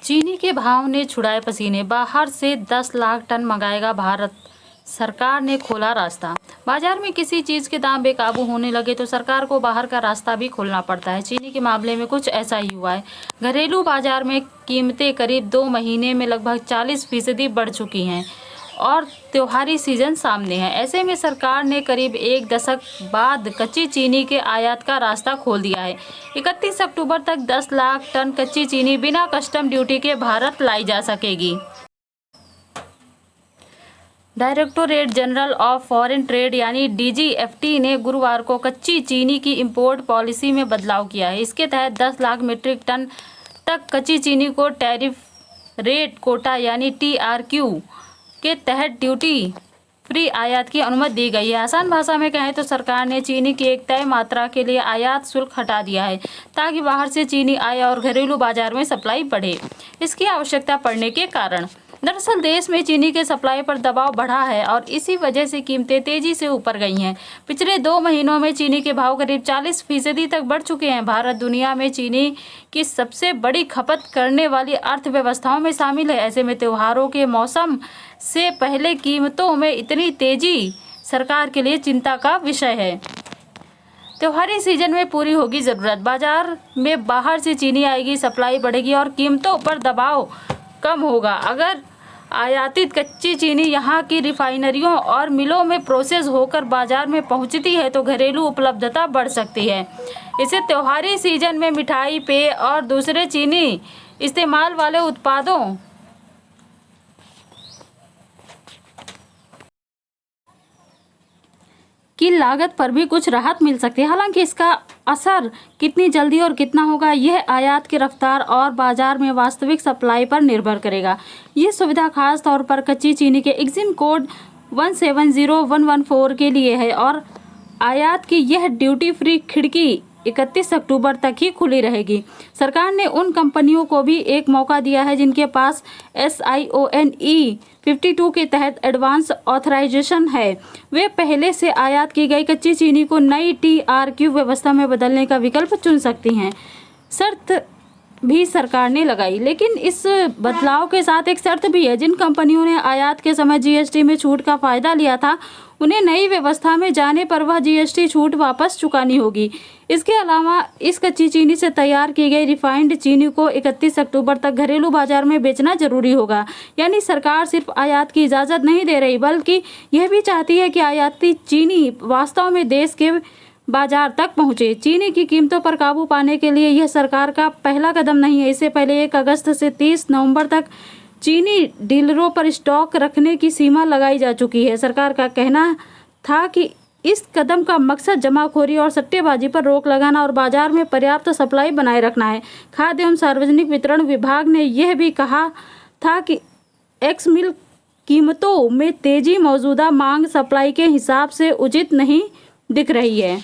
चीनी के भाव ने छुड़ाए पसीने, बाहर से 10 लाख टन मंगाएगा भारत, सरकार ने खोला रास्ता। बाजार में किसी चीज़ के दाम बेकाबू होने लगे तो सरकार को बाहर का रास्ता भी खोलना पड़ता है। चीनी के मामले में कुछ ऐसा ही हुआ है। घरेलू बाजार में कीमतें करीब 2 महीने में लगभग 40% बढ़ चुकी हैं और त्योहारी सीजन सामने है। ऐसे में सरकार ने करीब 1 दशक बाद कच्ची चीनी के आयात का रास्ता खोल दिया है। 31 अक्टूबर तक 10 लाख टन कच्ची चीनी बिना कस्टम ड्यूटी के भारत लाई जा सकेगी। Directorate general of foreign trade यानी DGFT ने गुरुवार को कच्ची चीनी की इंपोर्ट पॉलिसी में बदलाव किया है। इसके तहत 10 लाख मीट्रिक टन तक कच्ची चीनी को टैरिफ रेट कोटा यानी TRQ के तहत ड्यूटी फ्री आयात की अनुमति दी गई है। आसान भाषा में कहें तो सरकार ने चीनी की एक तय मात्रा के लिए आयात शुल्क हटा दिया है ताकि बाहर से चीनी आए और घरेलू बाजार में सप्लाई बढ़े। इसकी आवश्यकता पड़ने के कारण दरअसल देश में चीनी के सप्लाई पर दबाव बढ़ा है और इसी वजह से कीमतें तेजी से ऊपर गई हैं। पिछले 2 महीनों में चीनी के भाव करीब 40% तक बढ़ चुके हैं। भारत दुनिया में चीनी की सबसे बड़ी खपत करने वाली अर्थव्यवस्थाओं में शामिल है। ऐसे में त्योहारों के मौसम से पहले कीमतों में इतनी तेजी सरकार के लिए चिंता का विषय है। त्योहारी सीजन में पूरी होगी ज़रूरत, बाजार में बाहर से चीनी आएगी, सप्लाई बढ़ेगी और कीमतों पर दबाव कम होगा। अगर आयातित कच्ची चीनी यहाँ की रिफाइनरियों और मिलों में प्रोसेस होकर बाजार में पहुँचती है तो घरेलू उपलब्धता बढ़ सकती है। इसे त्योहारी सीजन में मिठाई, पेय और दूसरे चीनी इस्तेमाल वाले उत्पादों की लागत पर भी कुछ राहत मिल सकती है। हालांकि इसका असर कितनी जल्दी और कितना होगा यह आयात की रफ्तार और बाजार में वास्तविक सप्लाई पर निर्भर करेगा। ये सुविधा खास तौर पर कच्ची चीनी के EXIM कोड 170114 के लिए है और आयात की यह ड्यूटी फ्री खिड़की 31 अक्टूबर तक ही खुली रहेगी। सरकार ने उन कंपनियों को भी एक मौका दिया है जिनके पास SIONE 52 के तहत एडवांस ऑथराइजेशन है। वे पहले से आयात की गई कच्ची चीनी को नई TRQ व्यवस्था में बदलने का विकल्प चुन सकती हैं। शर्त भी सरकार ने लगाई, लेकिन इस बदलाव के साथ एक शर्त भी है। जिन कंपनियों ने आयात के समय GST में छूट का फायदा लिया था उन्हें नई व्यवस्था में जाने पर वह GST छूट वापस चुकानी होगी। इसके अलावा इस कच्ची चीनी से तैयार की गई रिफाइंड चीनी को 31 अक्टूबर तक घरेलू बाजार में बेचना जरूरी होगा। यानी सरकार सिर्फ आयात की इजाज़त नहीं दे रही बल्कि यह भी चाहती है कि आयाती चीनी वास्तव में देश के बाजार तक पहुंचे। चीनी की कीमतों पर काबू पाने के लिए यह सरकार का पहला कदम नहीं है। इससे पहले 1 अगस्त से 30 नवंबर तक चीनी डीलरों पर स्टॉक रखने की सीमा लगाई जा चुकी है। सरकार का कहना था कि इस कदम का मकसद जमाखोरी और सट्टेबाजी पर रोक लगाना और बाजार में पर्याप्त सप्लाई बनाए रखना है। खाद्य एवं सार्वजनिक वितरण विभाग ने यह भी कहा था कि एक्स मिल कीमतों में तेजी मौजूदा मांग सप्लाई के हिसाब से उचित नहीं दिख रही है।